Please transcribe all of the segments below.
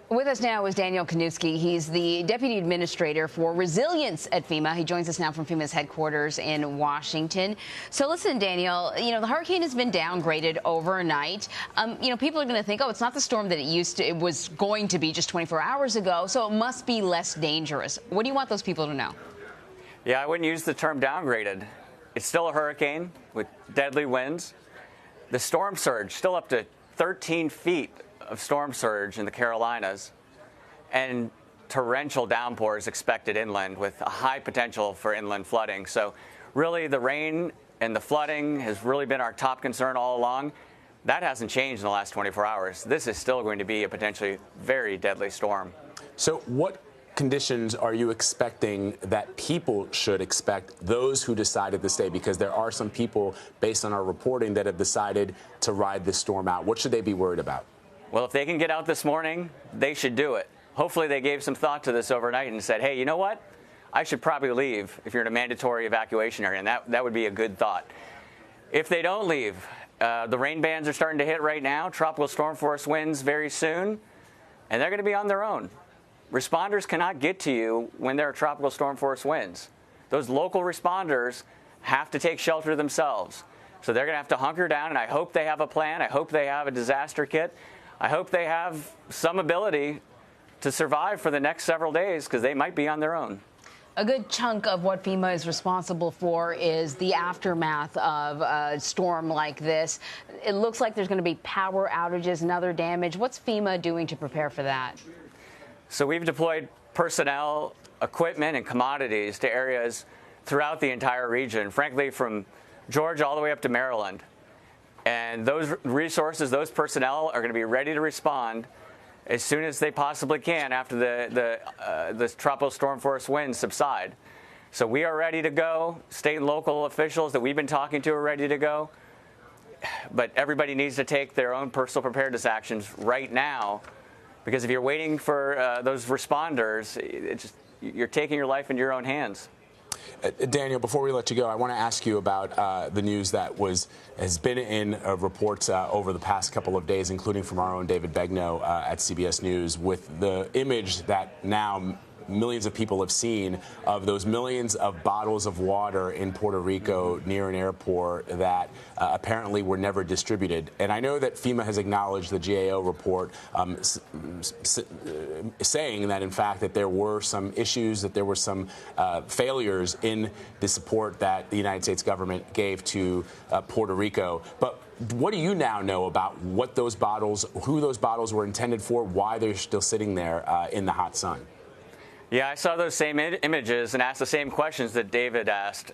With us now is Daniel Kaniewski. He's the Deputy Administrator for Resilience at FEMA. He joins us now from FEMA's headquarters in Washington. So listen, Daniel, the hurricane has been downgraded overnight. People are going to think, oh, it's not the storm that it was going to be just 24 hours ago, so it must be less dangerous. What do you want those people to know? Yeah, I wouldn't use the term downgraded. It's still a hurricane with deadly winds. The storm surge, still up to 13 feet of storm surge in the Carolinas, and torrential downpours expected inland with a high potential for inland flooding. So really the rain and the flooding has really been our top concern all along. That hasn't changed in the last 24 hours. This is still going to be a potentially very deadly storm. So what conditions are you expecting that people should expect, those who decided to stay? Because there are some people, based on our reporting, that have decided to ride this storm out. What should they be worried about? Well, if they can get out this morning, they should do it. Hopefully they gave some thought to this overnight and said, hey, you know what? I should probably leave if you're in a mandatory evacuation area, and that would be a good thought. If they don't leave, the rain bands are starting to hit right now, tropical storm force winds very soon, and they're going to be on their own. Responders cannot get to you when there are tropical storm force winds. Those local responders have to take shelter themselves. So they're going to have to hunker down, and I hope they have a plan. I hope they have a disaster kit. I hope they have some ability to survive for the next several days, because they might be on their own. A good chunk of what FEMA is responsible for is the aftermath of a storm like this. It looks like there's going to be power outages and other damage. What's FEMA doing to prepare for that? So we've deployed personnel, equipment, and commodities to areas throughout the entire region, frankly, from Georgia all the way up to Maryland. And those resources, those personnel are going to be ready to respond as soon as they possibly can after the tropical storm force winds subside. So we are ready to go. State and local officials that we've been talking to are ready to go. But everybody needs to take their own personal preparedness actions right now, because if you're waiting for those responders, you're taking your life into your own hands. Daniel, before we let you go, I want to ask you about the news that has been in reports over the past couple of days, including from our own David Begnaud at CBS News, with the image that now millions of people have seen of those millions of bottles of water in Puerto Rico near an airport that apparently were never distributed. And I know that FEMA has acknowledged the GAO report saying that, in fact, that there were some issues, that there were some failures in the support that the United States government gave to Puerto Rico. But what do you now know about what those bottles, who those bottles were intended for, why they're still sitting there in the hot sun? Yeah, I saw those same images and asked the same questions that David asked.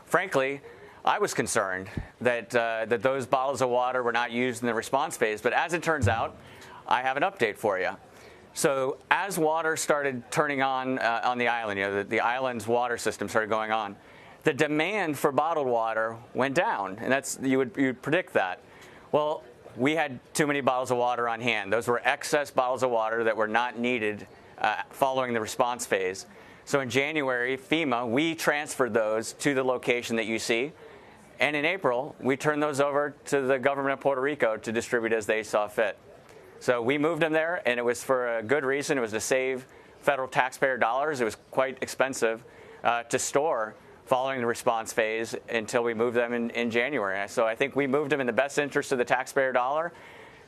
Frankly, I was concerned that those bottles of water were not used in the response phase. But as it turns out, I have an update for you. So as water started turning on the island, the island's water system started going on, the demand for bottled water went down. And you'd predict that. Well, we had too many bottles of water on hand. Those were excess bottles of water that were not needed following the response phase. So in January, FEMA, we transferred those to the location that you see. And in April, we turned those over to the government of Puerto Rico to distribute as they saw fit. So we moved them there, and it was for a good reason. It was to save federal taxpayer dollars. It was quite expensive to store following the response phase until we moved them in January. So I think we moved them in the best interest of the taxpayer dollar.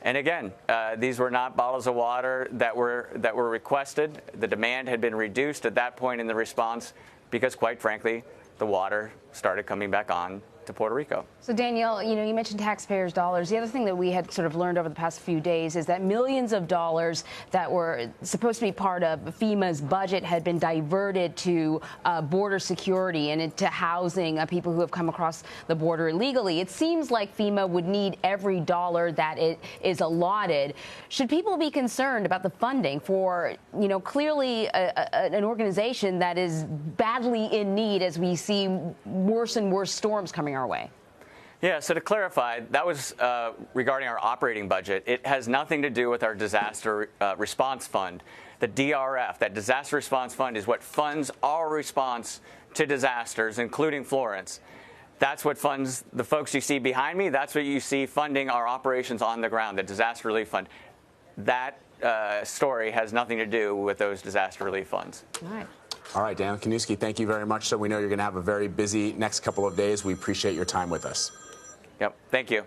And again, these were not bottles of water that were requested. The demand had been reduced at that point in the response because, quite frankly, the water started coming back on to Puerto Rico. So, Daniel, you mentioned taxpayers' dollars. The other thing that we had sort of learned over the past few days is that millions of dollars that were supposed to be part of FEMA's budget had been diverted to border security and into housing people who have come across the border illegally. It seems like FEMA would need every dollar that it is allotted. Should people be concerned about the funding for, clearly an organization that is badly in need as we see worse and worse storms coming our way? Yeah, so to clarify, that was regarding our operating budget. It has nothing to do with our disaster response fund. The DRF, that disaster response fund, is what funds our response to disasters, including Florence. That's what funds the folks you see behind me. That's what you see funding our operations on the ground, the disaster relief fund. That story has nothing to do with those disaster relief funds. All right. All right, Dan Kaniewski, thank you very much. So we know you're going to have a very busy next couple of days. We appreciate your time with us. Yep. Thank you.